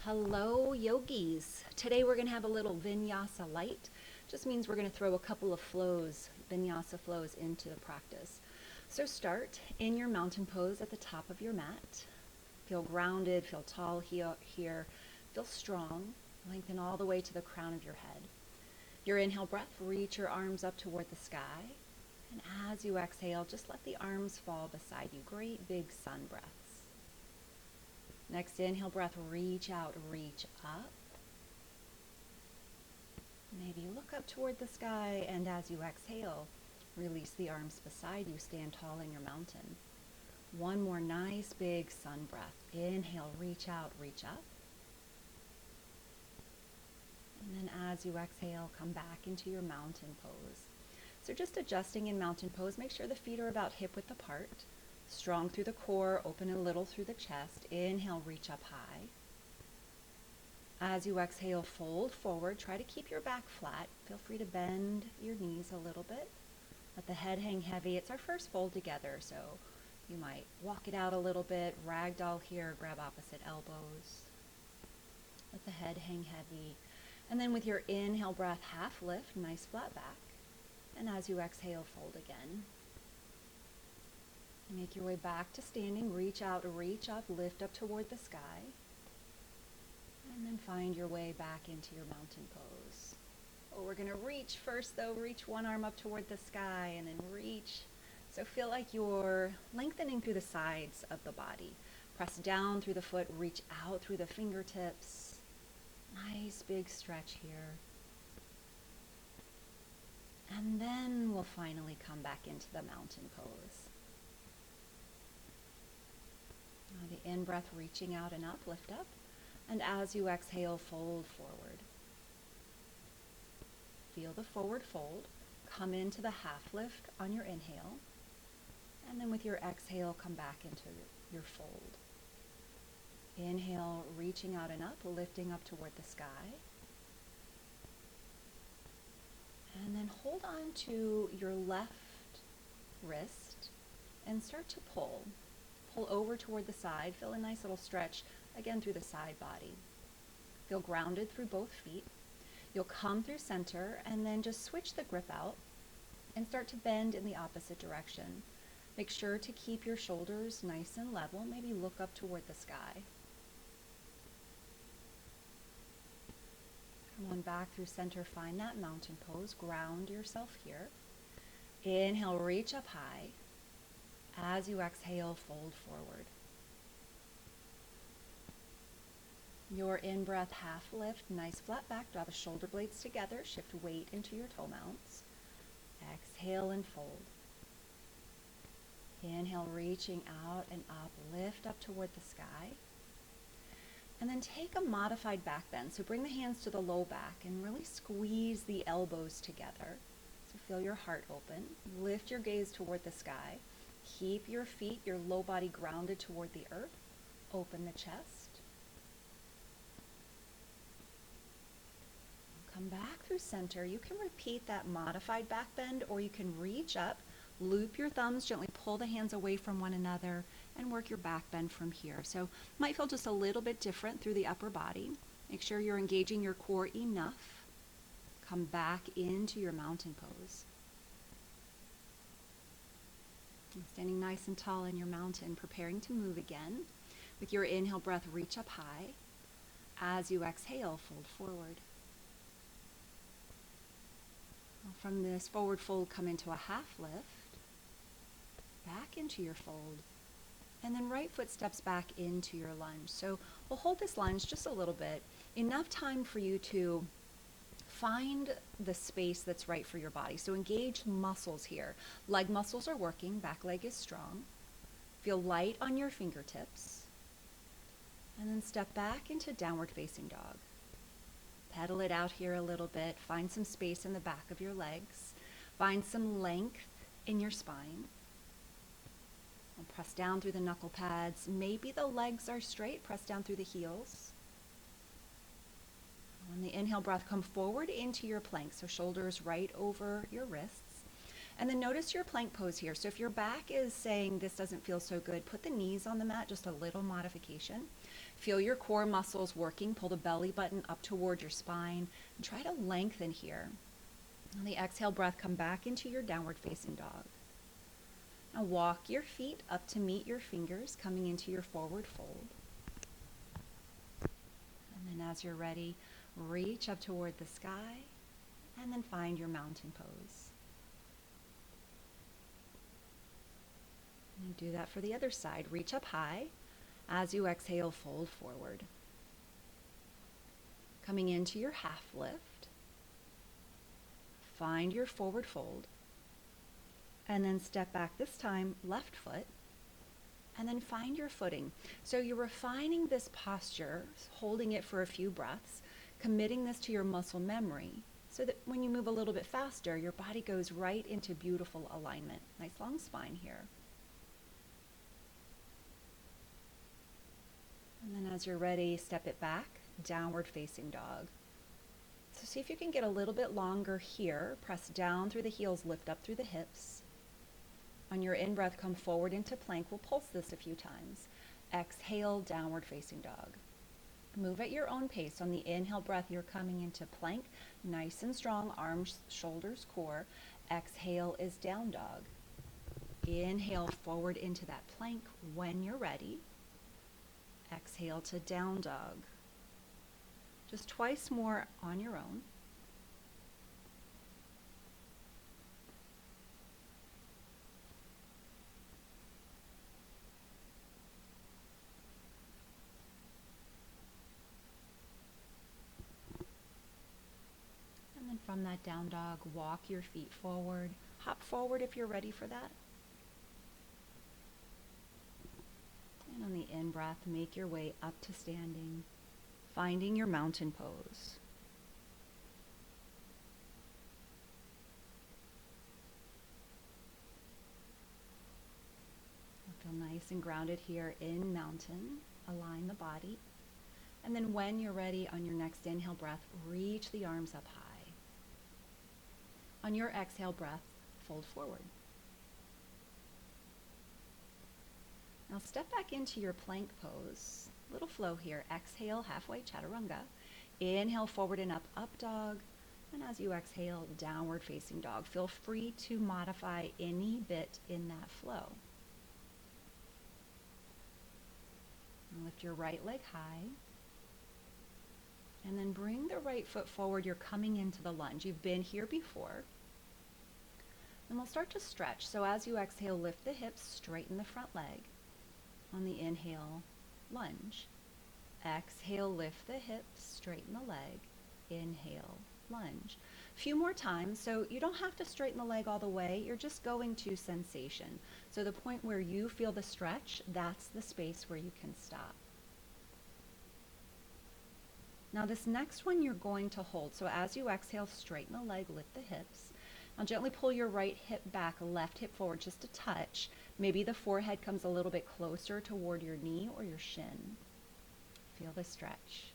Hello, yogis. Today we're going to have a little Vinyasa Lite. Just means we're going to throw a couple of flows, Vinyasa flows, into the practice. So start in your mountain pose at the top of your mat. Feel grounded, feel tall here, feel strong. Lengthen all the way to the crown of your head. Your inhale breath, reach your arms up toward the sky. And as you exhale, just let the arms fall beside you. Great big sun breaths. Next inhale breath, reach out, reach up. Maybe look up toward the sky, and as you exhale, release the arms beside you, stand tall in your mountain. One more nice big sun breath. Inhale, reach out, reach up. And then as you exhale, come back into your mountain pose. So just adjusting in mountain pose, make sure the feet are about hip width apart. Strong through the core, open a little through the chest. Inhale, reach up high. As you exhale, fold forward. Try to keep your back flat. Feel free to bend your knees a little bit. Let the head hang heavy. It's our first fold together, so you might walk it out a little bit, ragdoll here, grab opposite elbows. Let the head hang heavy. And then with your inhale breath, half lift, nice flat back. And as you exhale, fold again. Make your way back to standing, reach out, reach up, lift up toward the sky. And then find your way back into your mountain pose. Oh, we're gonna reach first though, reach one arm up toward the sky and then reach. So feel like you're lengthening through the sides of the body. Press down through the foot, reach out through the fingertips. Nice big stretch here. And then we'll finally come back into the mountain pose. Now the in-breath, reaching out and up, lift up. And as you exhale, fold forward. Feel the forward fold. Come into the half lift on your inhale. And then with your exhale, come back into your fold. Inhale, reaching out and up, lifting up toward the sky. And then hold on to your left wrist and start to pull. Pull over toward the side. Feel a nice little stretch, again, through the side body. Feel grounded through both feet. You'll come through center and then just switch the grip out and start to bend in the opposite direction. Make sure to keep your shoulders nice and level. Maybe look up toward the sky. Come on back through center. Find that mountain pose. Ground yourself here. Inhale, reach up high. As you exhale, fold forward. Your in-breath, half lift, nice flat back. Draw the shoulder blades together. Shift weight into your toe mounts. Exhale and fold. Inhale, reaching out and up. Lift up toward the sky. And then take a modified back bend. So bring the hands to the low back and really squeeze the elbows together. So feel your heart open. Lift your gaze toward the sky. Keep your feet, your low body grounded toward the earth. Open the chest. Come back through center. You can repeat that modified back bend, or you can reach up, loop your thumbs, gently pull the hands away from one another, and work your back bend from here. So might feel just a little bit different through the upper body. Make sure you're engaging your core enough. Come back into your mountain pose. Standing nice and tall in your mountain, preparing to move again. With your inhale breath, reach up high. As you exhale, fold forward. From this forward fold, come into a half lift. Back into your fold. And then right foot steps back into your lunge. So we'll hold this lunge just a little bit. Enough time for you to find the space that's right for your body. So engage muscles here. Leg muscles are working, back leg is strong. Feel light on your fingertips. And then step back into downward facing dog. Pedal it out here a little bit. Find some space in the back of your legs. Find some length in your spine. And press down through the knuckle pads. Maybe the legs are straight. Press down through the heels. On the inhale breath, come forward into your plank, so shoulders right over your wrists. And then notice your plank pose here. So if your back is saying this doesn't feel so good, put the knees on the mat, just a little modification. Feel your core muscles working. Pull the belly button up toward your spine and try to lengthen here. On the exhale breath, come back into your downward facing dog. Now walk your feet up to meet your fingers, coming into your forward fold. And then as you're ready, reach up toward the sky and then find your mountain pose. And do that for the other side. Reach up high. As you exhale, fold forward. Coming into your half lift. Find your forward fold. And then step back, this time left foot. And then find your footing. So you're refining this posture, holding it for a few breaths, committing this to your muscle memory, so that when you move a little bit faster, your body goes right into beautiful alignment. Nice long spine here. And then as you're ready, step it back, downward facing dog. So see if you can get a little bit longer here. Press down through the heels, lift up through the hips. On your in-breath, come forward into plank. We'll pulse this a few times. Exhale, downward facing dog. Move at your own pace. On the inhale breath, you're coming into plank, nice and strong, arms, shoulders, core. Exhale is down dog. Inhale forward into that plank when you're ready. Exhale to down dog. Just twice more on your own. And then from that down dog, walk your feet forward. Hop forward if you're ready for that. And on the in-breath, make your way up to standing, finding your mountain pose. Feel nice and grounded here in mountain. Align the body. And then when you're ready, on your next inhale breath, reach the arms up high. On your exhale breath, fold forward. Now step back into your plank pose. Little flow here. Exhale, halfway chaturanga. Inhale forward and up, up dog. And as you exhale, downward facing dog. Feel free to modify any bit in that flow. And lift your right leg high. And then bring the right foot forward. You're coming into the lunge. You've been here before. And we'll start to stretch. So as you exhale, lift the hips, straighten the front leg. On the inhale, lunge. Exhale, lift the hips, straighten the leg. Inhale, lunge. A few more times, so you don't have to straighten the leg all the way. You're just going to sensation. So the point where you feel the stretch, that's the space where you can stop. Now this next one you're going to hold. So as you exhale, straighten the leg, lift the hips. Now gently pull your right hip back, left hip forward just a touch. Maybe the forehead comes a little bit closer toward your knee or your shin. Feel the stretch.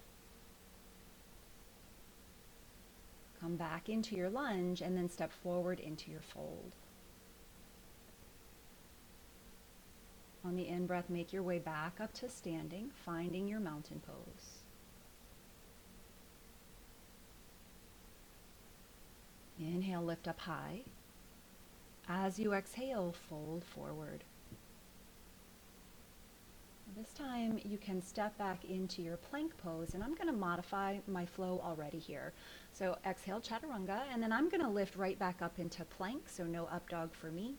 Come back into your lunge and then step forward into your fold. On the in-breath, make your way back up to standing, finding your mountain pose. Inhale, lift up high. As you exhale, fold forward. This time you can step back into your plank pose, and I'm going to modify my flow already here. So exhale, chaturanga, and then I'm going to lift right back up into plank, so no up dog for me,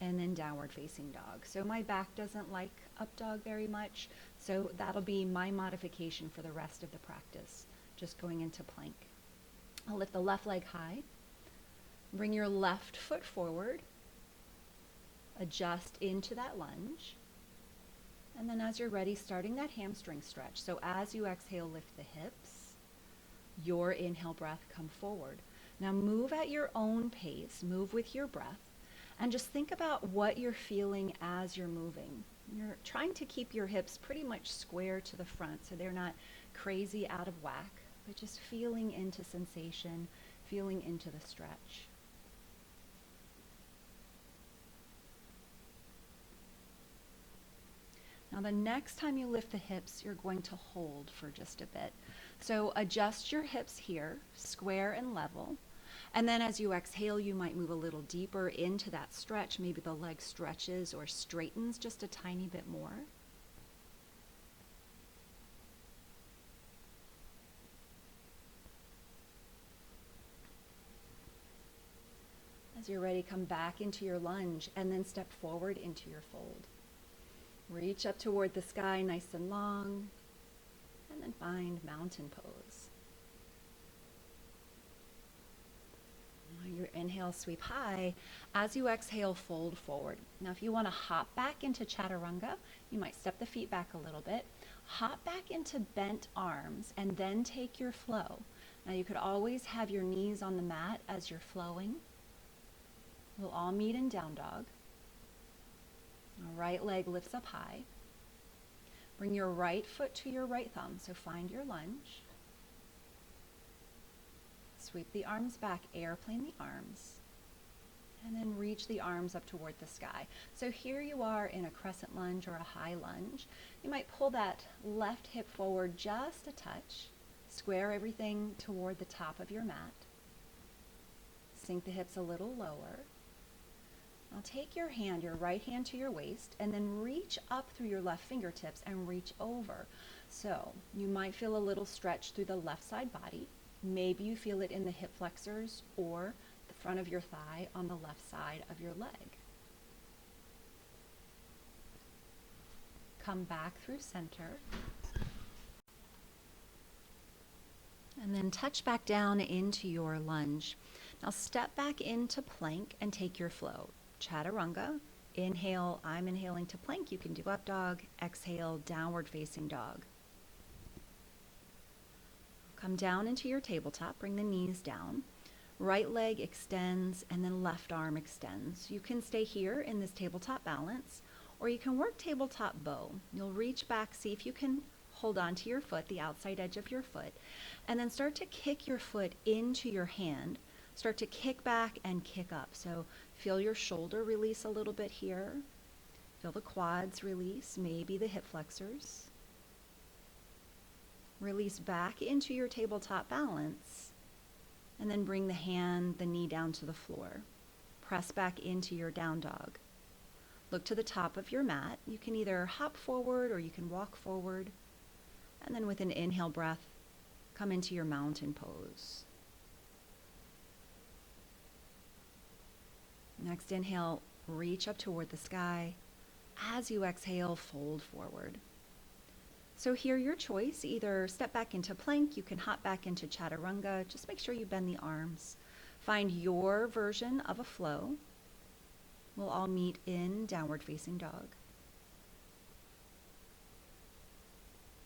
and then downward facing dog. So my back doesn't like up dog very much, so that'll be my modification for the rest of the practice, just going into plank. I'll lift the left leg high. Bring your left foot forward, adjust into that lunge, and then as you're ready, starting that hamstring stretch. So as you exhale, lift the hips, your inhale breath, come forward. Now move at your own pace, move with your breath, and just think about what you're feeling as you're moving. You're trying to keep your hips pretty much square to the front so they're not crazy out of whack, but just feeling into sensation, feeling into the stretch. Now the next time you lift the hips, you're going to hold for just a bit. So adjust your hips here, square and level. And then as you exhale, you might move a little deeper into that stretch. Maybe the leg stretches or straightens just a tiny bit more. As you're ready, come back into your lunge and then step forward into your fold. Reach up toward the sky nice and long, and then find mountain pose. Your inhale, sweep high. As you exhale, fold forward. Now if you want to hop back into chaturanga, you might step the feet back a little bit. Hop back into bent arms and then take your flow. Now you could always have your knees on the mat as you're flowing. We'll all meet in down dog. Right leg lifts up high. Bring your right foot to your right thumb, so find your lunge. Sweep the arms back, airplane the arms, and then reach the arms up toward the sky. So here you are in a crescent lunge or a high lunge. You might pull that left hip forward just a touch, square everything toward the top of your mat. Sink the hips a little lower. Now take your hand, your right hand to your waist, and then reach up through your left fingertips and reach over. So you might feel a little stretch through the left side body. Maybe you feel it in the hip flexors or the front of your thigh on the left side of your leg. Come back through center. And then touch back down into your lunge. Now step back into plank and take your flow. Chaturanga, inhale, I'm inhaling to plank. You can do up dog, exhale, downward facing dog. Come down into your tabletop, bring the knees down. Right leg extends and then left arm extends. You can stay here in this tabletop balance, or you can work tabletop bow. You'll reach back, see if you can hold on to your foot, the outside edge of your foot, and then start to kick your foot into your hand. Start to kick back and kick up. So feel your shoulder release a little bit here. Feel the quads release, maybe the hip flexors. Release back into your tabletop balance, and then bring the hand, the knee down to the floor. Press back into your down dog. Look to the top of your mat. You can either hop forward or you can walk forward. And then with an inhale breath, come into your mountain pose. Next inhale, reach up toward the sky. As you exhale, fold forward. So here your choice, either step back into plank, you can hop back into chaturanga, just make sure you bend the arms. Find your version of a flow. We'll all meet in downward facing dog.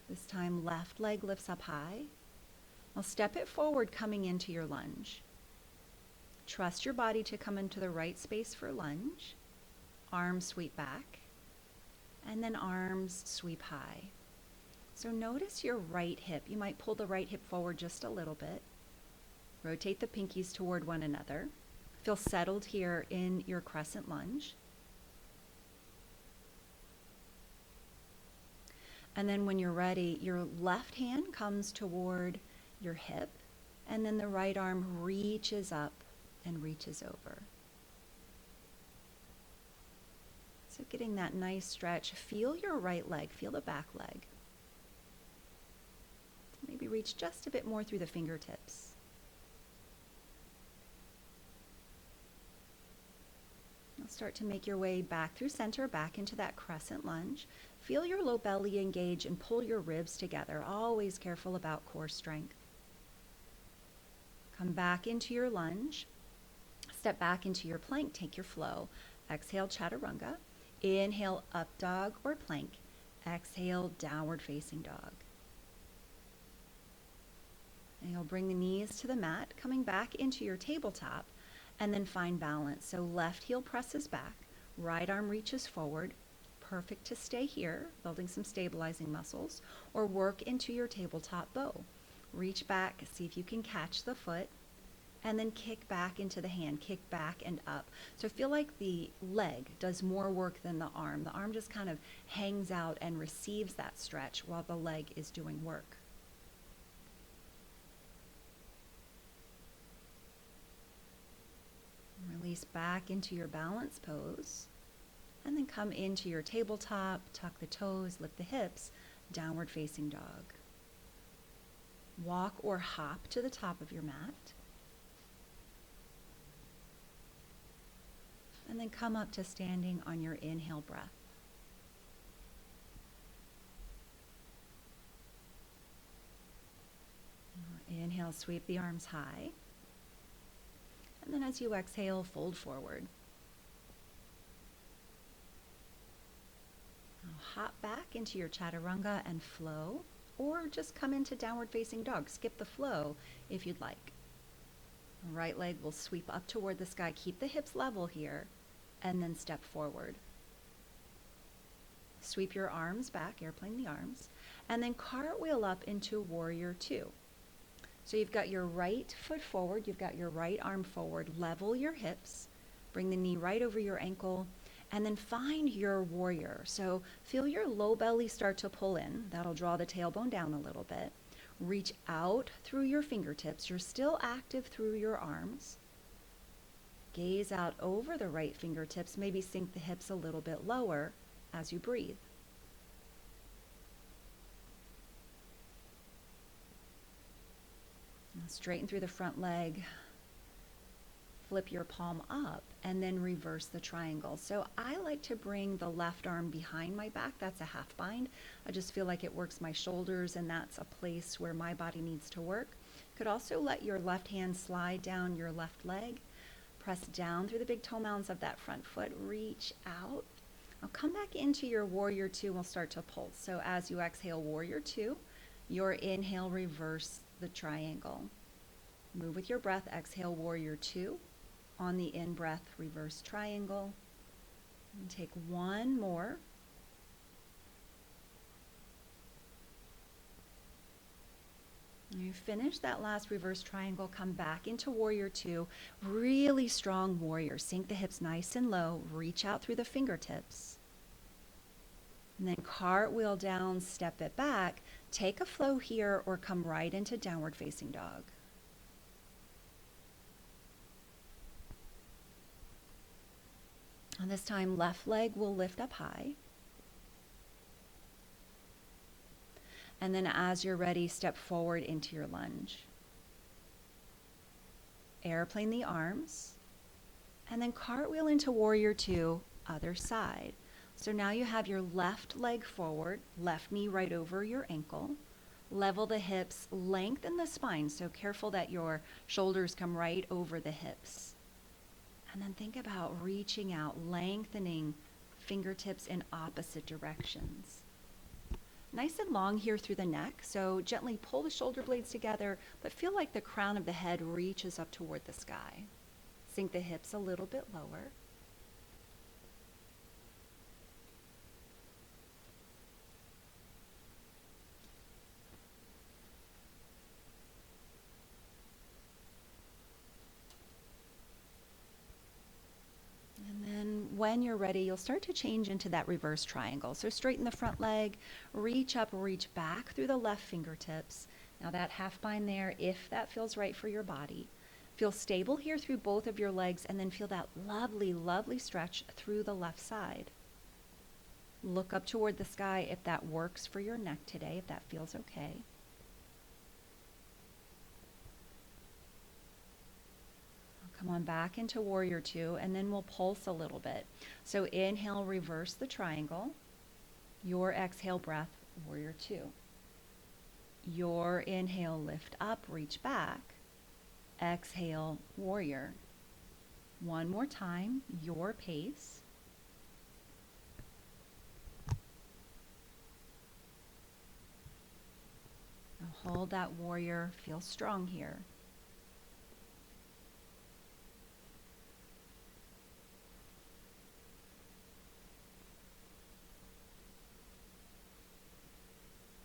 This time left leg lifts up high. Now step it forward coming into your lunge. Trust your body to come into the right space for lunge. Arms sweep back, and then arms sweep high. So notice your right hip. You might pull the right hip forward just a little bit. Rotate the pinkies toward one another. Feel settled here in your crescent lunge. And then when you're ready, your left hand comes toward your hip, and then the right arm reaches up and reaches over. So getting that nice stretch. Feel your right leg, feel the back leg. Maybe reach just a bit more through the fingertips. Now start to make your way back through center, back into that crescent lunge. Feel your low belly engage and pull your ribs together. Always careful about core strength. Come back into your lunge. Step back into your plank, take your flow. Exhale, chaturanga. Inhale, up dog or plank. Exhale, downward facing dog. And you'll bring the knees to the mat, coming back into your tabletop, and then find balance. So left heel presses back, right arm reaches forward. Perfect to stay here, building some stabilizing muscles, or work into your tabletop bow. Reach back, see if you can catch the foot, and then kick back into the hand, kick back and up. So feel like the leg does more work than the arm. The arm just kind of hangs out and receives that stretch while the leg is doing work. Release back into your balance pose, and then come into your tabletop, tuck the toes, lift the hips, downward facing dog. Walk or hop to the top of your mat. And then come up to standing on your inhale breath. Inhale, sweep the arms high. And then as you exhale, fold forward. Now hop back into your chaturanga and flow, or just come into downward facing dog. Skip the flow if you'd like. Right leg will sweep up toward the sky. Keep the hips level here, and then step forward. Sweep your arms back, airplane the arms, and then cartwheel up into warrior two. So you've got your right foot forward, you've got your right arm forward, level your hips, bring the knee right over your ankle, and then find your warrior. So feel your low belly start to pull in. That'll draw the tailbone down a little bit. Reach out through your fingertips. You're still active through your arms. Gaze out over the right fingertips. Maybe sink the hips a little bit lower as you breathe. Now straighten through the front leg. Flip your palm up and then reverse the triangle. So I like to bring the left arm behind my back. That's a half bind. I just feel like it works my shoulders, and that's a place where my body needs to work. Could also let your left hand slide down your left leg. Press down through the big toe mounds of that front foot. Reach out. Now come back into your warrior two. We'll start to pulse. So as you exhale warrior two, your inhale, reverse the triangle. Move with your breath. Exhale warrior two. On the in-breath, reverse triangle. And take one more. When you finish that last reverse triangle, come back into warrior two. Really strong warrior. Sink the hips nice and low. Reach out through the fingertips. And then cartwheel down, step it back. Take a flow here or come right into downward facing dog. And this time, left leg will lift up high. And then as you're ready, step forward into your lunge. Airplane the arms. And then cartwheel into warrior two, other side. So now you have your left leg forward, left knee right over your ankle. Level the hips, lengthen the spine. So careful that your shoulders come right over the hips. And then think about reaching out, lengthening fingertips in opposite directions. Nice and long here through the neck, so gently pull the shoulder blades together, but feel like the crown of the head reaches up toward the sky. Sink the hips a little bit lower. When you're ready, you'll start to change into that reverse triangle. So straighten the front leg, reach up, reach back through the left fingertips. Now that half bind there, if that feels right for your body. Feel stable here through both of your legs, and then feel that lovely, lovely stretch through the left side. Look up toward the sky if that works for your neck today, if that feels okay. Come on back into warrior two, and then we'll pulse a little bit. So inhale, reverse the triangle. Your exhale breath, warrior two. Your inhale, lift up, reach back. Exhale, warrior. One more time, your pace. Now hold that warrior, feel strong here.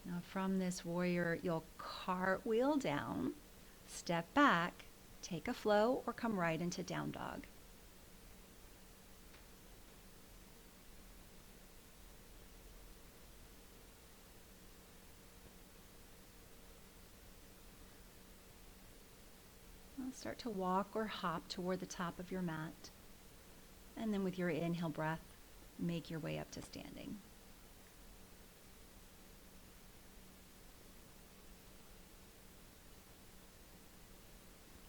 Now from this warrior, you'll cartwheel down, step back, Take a flow or come right into down dog. Start to walk or hop toward the top of your mat. And then with your inhale breath, make your way up to standing.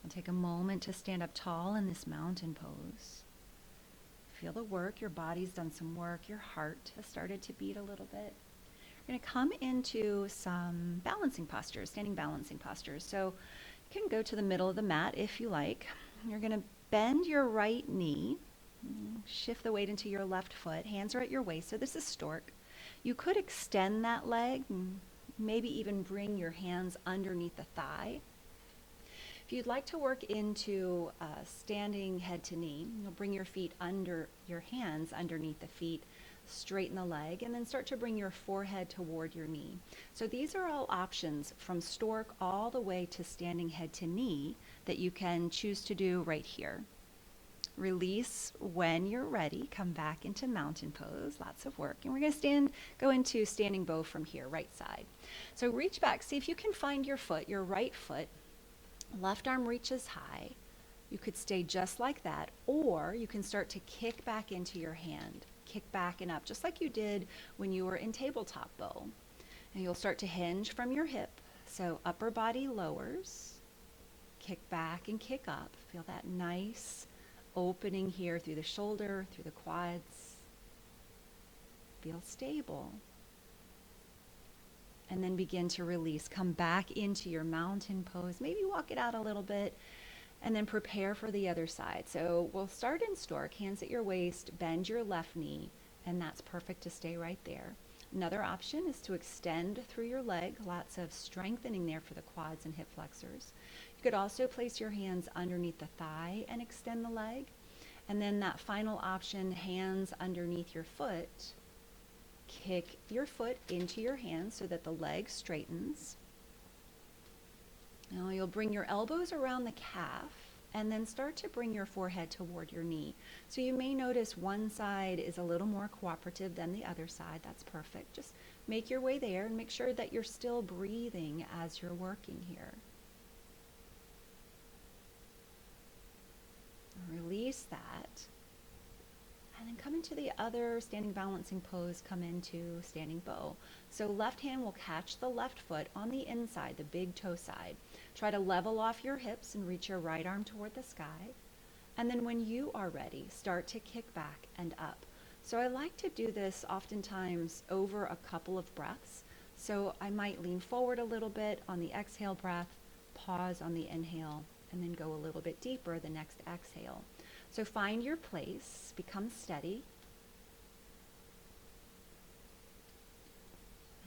And take a moment to stand up tall in this mountain pose. Feel the work. Your body's done some work. Your heart has started to beat a little bit. You're going to come into some balancing postures, standing balancing postures. So you can go to the middle of the mat if you like. You're going to bend your right knee, shift the weight into your left foot. Hands are at your waist. So this is stork. You could extend that leg, maybe even bring your hands underneath the thigh. If you'd like to work into standing head to knee, you'll bring your feet under your hands underneath the feet, straighten the leg, and then start to bring your forehead toward your knee. So these are all options from stork all the way to standing head to knee that you can choose to do right here. Release when you're ready. Come back into mountain pose. Lots of work. And we're going to go into standing bow from here, right side. So reach back. See if you can find your foot, your right foot. Left arm reaches high. You could stay just like that, or you can start to kick back into your hand. Kick back and up, just like you did when you were in tabletop bow. And you'll start to hinge from your hip. So upper body lowers. Kick back and kick up. Feel that nice opening here through the shoulder, through the quads. Feel stable. And then begin to release. Come back into your mountain pose. Maybe walk it out a little bit. And then prepare for the other side. So we'll start in stork, hands at your waist, bend your left knee, and that's perfect to stay right there. Another option is to extend through your leg, lots of strengthening there for the quads and hip flexors. You could also place your hands underneath the thigh and extend the leg. And then that final option, hands underneath your foot, kick your foot into your hands so that the leg straightens. Now you'll bring your elbows around the calf and then start to bring your forehead toward your knee. So you may notice one side is a little more cooperative than the other side. That's perfect. Just make your way there and make sure that you're still breathing as you're working here. Release that. And then come into the other standing balancing pose, come into standing bow. So left hand will catch the left foot on the inside, the big toe side. Try to level off your hips and reach your right arm toward the sky. And then when you are ready, start to kick back and up. So I like to do this oftentimes over a couple of breaths. So I might lean forward a little bit on the exhale breath, pause on the inhale, and then go a little bit deeper the next exhale. So find your place, become steady,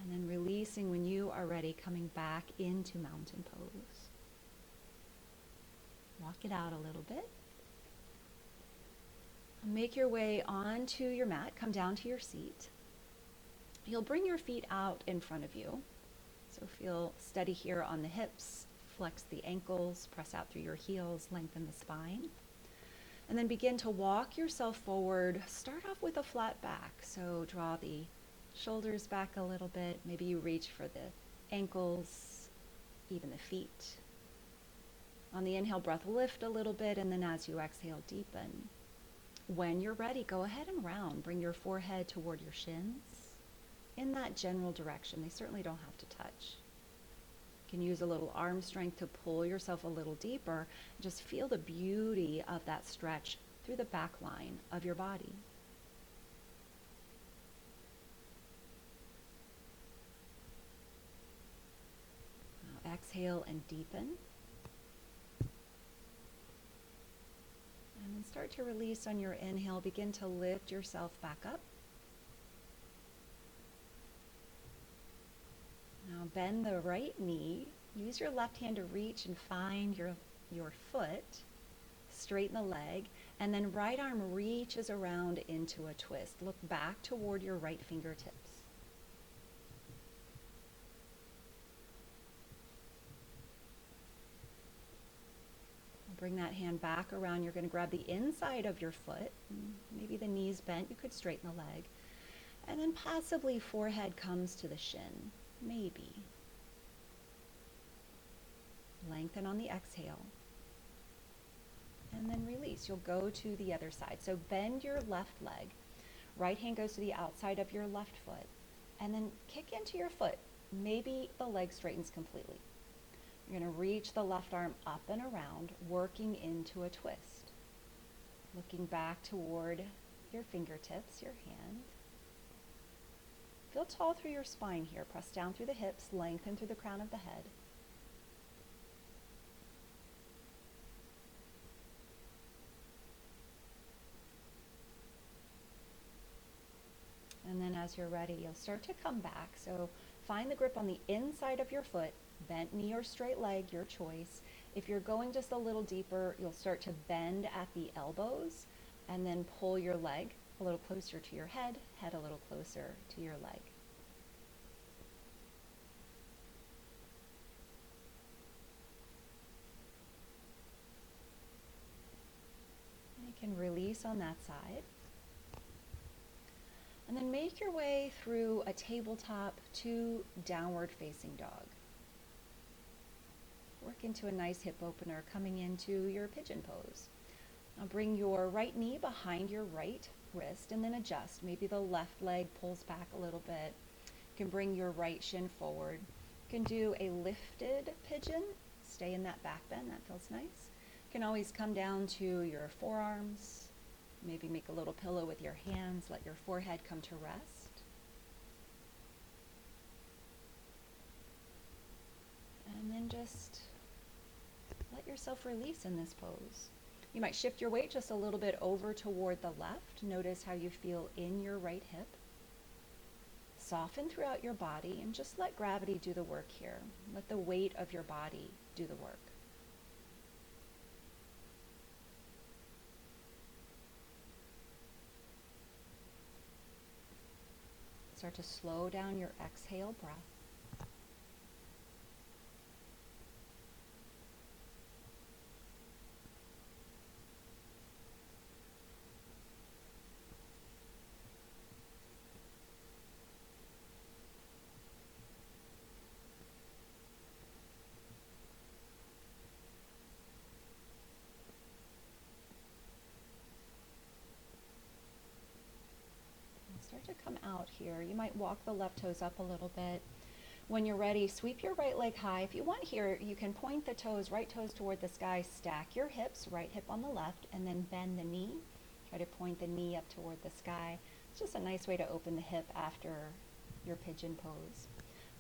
and then releasing when you are ready, coming back into mountain pose. Walk it out a little bit. Make your way onto your mat, come down to your seat. You'll bring your feet out in front of you. So feel steady here on the hips, flex the ankles, press out through your heels, lengthen the spine. And then begin to walk yourself forward. Start off with a flat back. So draw the shoulders back a little bit. Maybe you reach for the ankles, even the feet. On the inhale, breath lift a little bit, and then as you exhale, deepen. When you're ready, go ahead and round. Bring your forehead toward your shins in that general direction. They certainly don't have to touch. You can use a little arm strength to pull yourself a little deeper. Just feel the beauty of that stretch through the back line of your body. Now exhale and deepen. And then start to release on your inhale. Begin to lift yourself back up. Now bend the right knee. Use your left hand to reach and find your foot. Straighten the leg. And then right arm reaches around into a twist. Look back toward your right fingertips. Bring that hand back around. You're going to grab the inside of your foot. Maybe the knees bent. You could straighten the leg. And then possibly forehead comes to the shin. Maybe. Lengthen on the exhale. And then release. You'll go to the other side. So bend your left leg. Right hand goes to the outside of your left foot. And then kick into your foot. Maybe the leg straightens completely. You're going to reach the left arm up and around, working into a twist. Looking back toward your fingertips, your hand. Feel tall through your spine here. Press down through the hips, lengthen through the crown of the head. And then as you're ready, you'll start to come back. So find the grip on the inside of your foot, bent knee or straight leg, your choice. If you're going just a little deeper, you'll start to bend at the elbows and then pull your leg a little closer to your head, head a little closer to your leg. And you can release on that side. And then make your way through a tabletop to downward facing dog. Work into a nice hip opener, coming into your pigeon pose. Now bring your right knee behind your right wrist and then adjust. Maybe the left leg pulls back a little bit. You can bring your right shin forward. You can do a lifted pigeon. Stay in that back bend, that feels nice. You can always come down to your forearms. Maybe make a little pillow with your hands. Let your forehead come to rest. And then just let yourself release in this pose. You might shift your weight just a little bit over toward the left. Notice how you feel in your right hip. Soften throughout your body and just let gravity do the work here. Let the weight of your body do the work. Start to slow down your exhale breath. Start to come out here. You might walk the left toes up a little bit. When you're ready, sweep your right leg high. If you want here, you can point the toes, right toes toward the sky, stack your hips, right hip on the left, and then bend the knee. Try to point the knee up toward the sky. It's just a nice way to open the hip after your pigeon pose.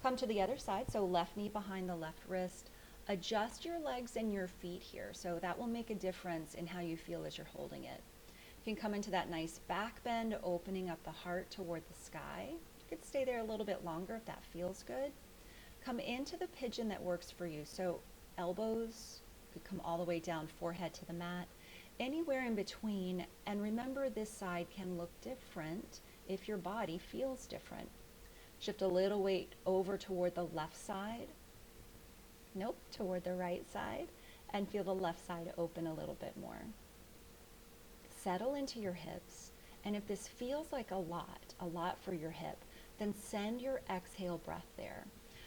Come to the other side, so left knee behind the left wrist. Adjust your legs and your feet here, so that will make a difference in how you feel as you're holding it. You can come into that nice back bend, opening up the heart toward the sky. You could stay there a little bit longer if that feels good. Come into the pigeon that works for you. So elbows could come all the way down, forehead to the mat, anywhere in between. And remember, this side can look different if your body feels different. Shift a little weight over toward the left side. Nope, toward the right side. And feel the left side open a little bit more. Settle into your hips, and if this feels like a lot for your hip, then send your exhale breath there.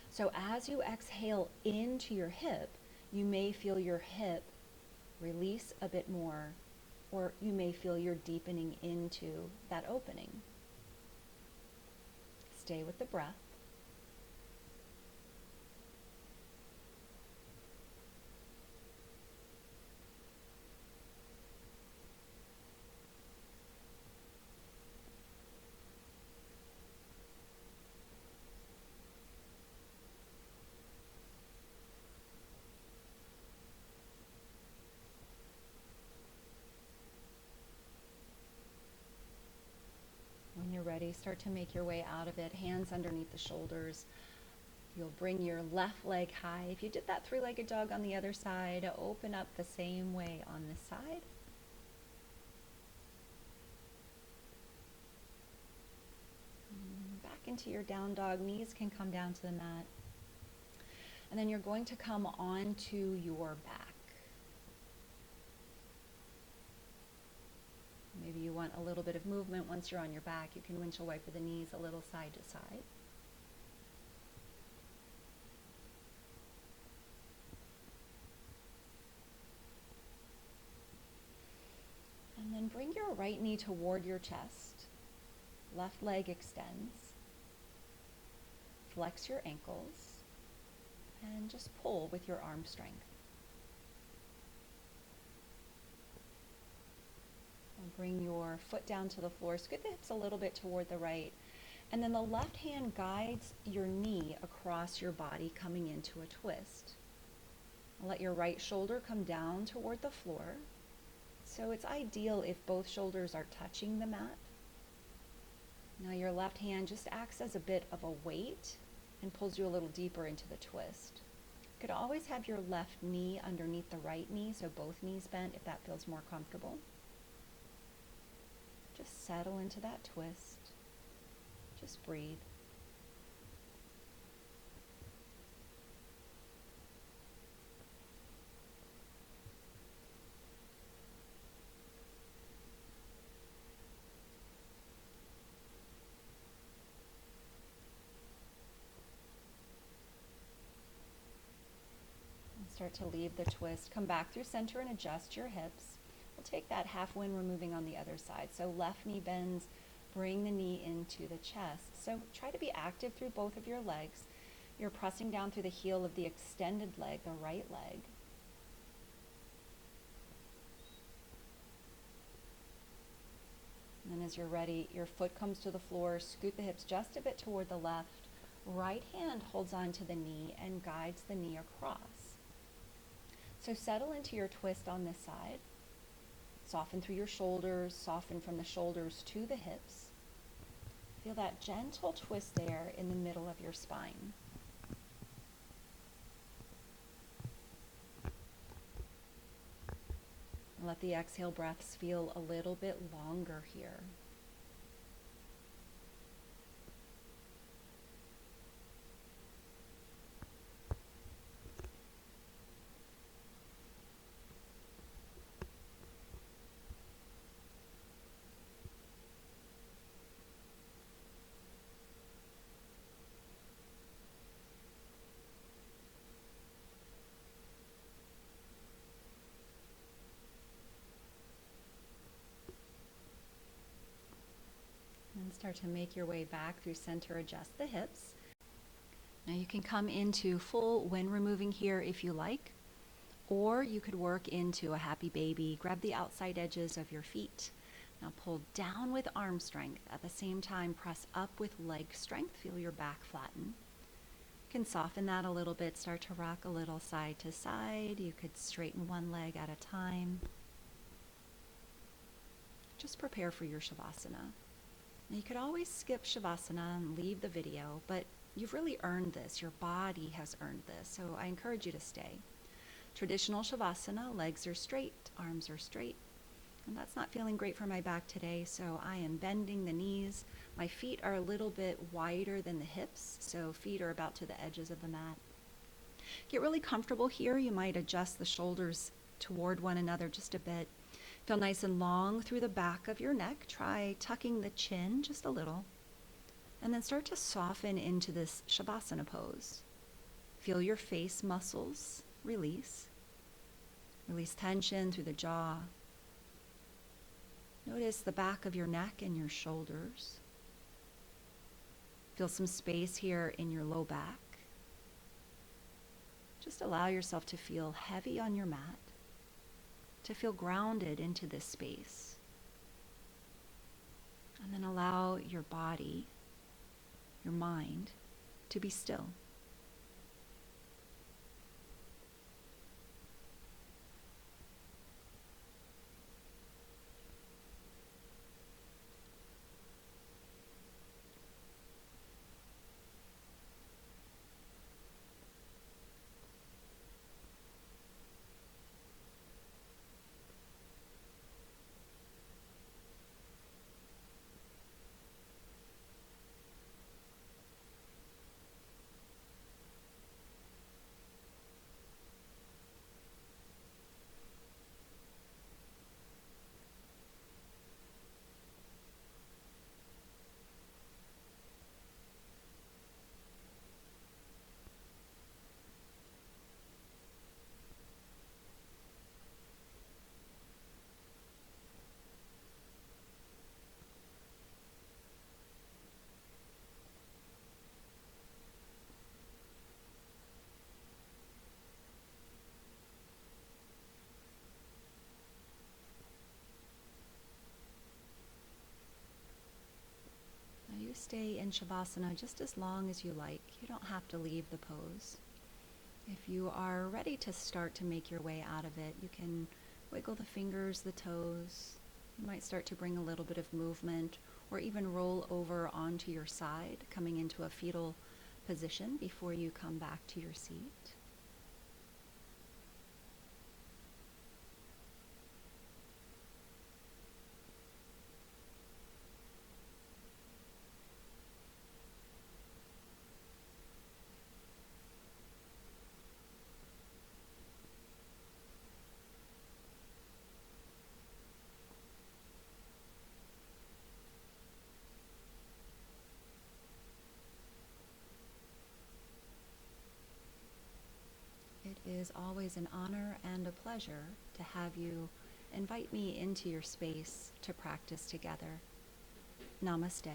So as you exhale into your hip, you may feel your hip release a bit more, or you may feel you're deepening into that opening. Stay with the breath. When you're ready, start to make your way out of it, hands underneath the shoulders. You'll bring your left leg high. If you did that three-legged dog on the other side, open up the same way on this side. Back into your down dog. Knees can come down to the mat. And then you're going to come onto your back. Maybe you want a little bit of movement once you're on your back. You can windshield wiper the knees a little side to side. And then bring your right knee toward your chest. Left leg extends. Flex your ankles. And just pull with your arm strength. And bring your foot down to the floor. Scoot the hips a little bit toward the right. And then the left hand guides your knee across your body, coming into a twist. Let your right shoulder come down toward the floor. So it's ideal if both shoulders are touching the mat. Now your left hand just acts as a bit of a weight and pulls you a little deeper into the twist. You could always have your left knee underneath the right knee, so both knees bent if that feels more comfortable. Just settle into that twist. Just breathe. Start to leave the twist. Come back through center and adjust your hips. We'll take that half when we're moving on the other side. So left knee bends, bring the knee into the chest. So try to be active through both of your legs. You're pressing down through the heel of the extended leg, the right leg. And then as you're ready, your foot comes to the floor, scoot the hips just a bit toward the left. Right hand holds on to the knee and guides the knee across. So settle into your twist on this side. Soften through your shoulders, soften from the shoulders to the hips. Feel that gentle twist there in the middle of your spine. Let the exhale breaths feel a little bit longer here. And start to make your way back through center, adjust the hips. Now you can come into full when removing here if you like, or you could work into a happy baby. Grab the outside edges of your feet. Now pull down with arm strength. At the same time, press up with leg strength. Feel your back flatten. You can soften that a little bit, start to rock a little side to side. You could straighten one leg at a time. Just prepare for your Shavasana. Now you could always skip Shavasana and leave the video, but you've really earned this. Your body has earned this, so I encourage you to stay. Traditional Shavasana, legs are straight, arms are straight. And that's not feeling great for my back today, so I am bending the knees. My feet are a little bit wider than the hips, so feet are about to the edges of the mat. Get really comfortable here. You might adjust the shoulders toward one another just a bit. Feel nice and long through the back of your neck. Try tucking the chin just a little. And then start to soften into this Shavasana pose. Feel your face muscles release. Release tension through the jaw. Notice the back of your neck and your shoulders. Feel some space here in your low back. Just allow yourself to feel heavy on your mat, to feel grounded into this space. And then allow your body, your mind, to be still. stay in Shavasana just as long as you like. You don't have to leave the pose. If you are ready to start to make your way out of it, you can wiggle the fingers, the toes. You might start to bring a little bit of movement or even roll over onto your side, coming into a fetal position before you come back to your seat. It is always an honor and a pleasure to have you invite me into your space to practice together. Namaste.